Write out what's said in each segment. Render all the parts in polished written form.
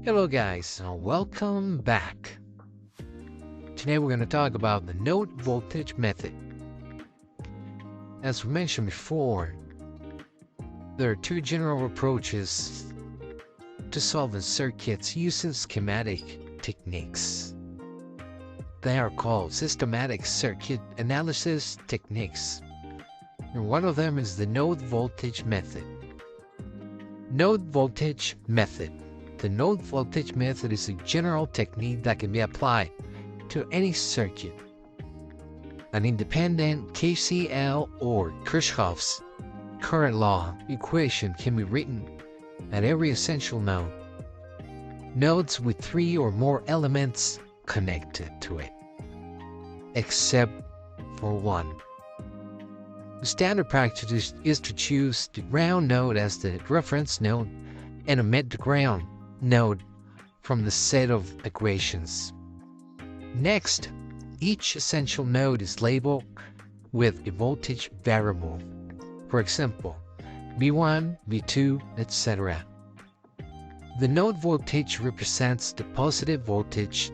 Hello guys, welcome back. Today we're going to talk about the node voltage method. As we mentioned before, there are two general approaches to solving circuits using schematic techniques. They are called systematic circuit analysis techniques, and one of them is the node voltage method. Node voltage method. The node voltage method is a general technique that can be applied to any circuit. An independent KCL or Kirchhoff's current law equation can be written at every essential node. Nodes with 3 or more elements connected to it, except for one. The standard practice is to choose the ground node as the reference node and omit the ground node from the set of equations. Next, each essential node is labeled with a voltage variable. For example, V1, V2, etc. The node voltage represents the positive voltage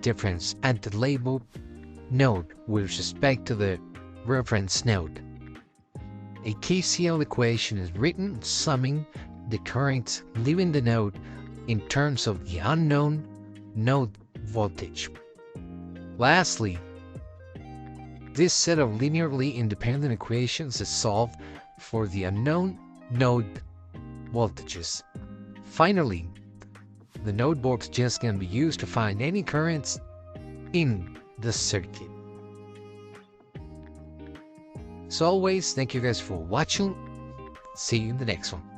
difference at the labeled node with respect to the reference node. A KCL equation is written summing the currents leaving the node in terms of the unknown node voltage. Lastly, this set of linearly independent equations is solved for the unknown node voltages. Finally, the node voltages can be used to find any currents in the circuit. As always, thank you guys for watching. See you in the next one.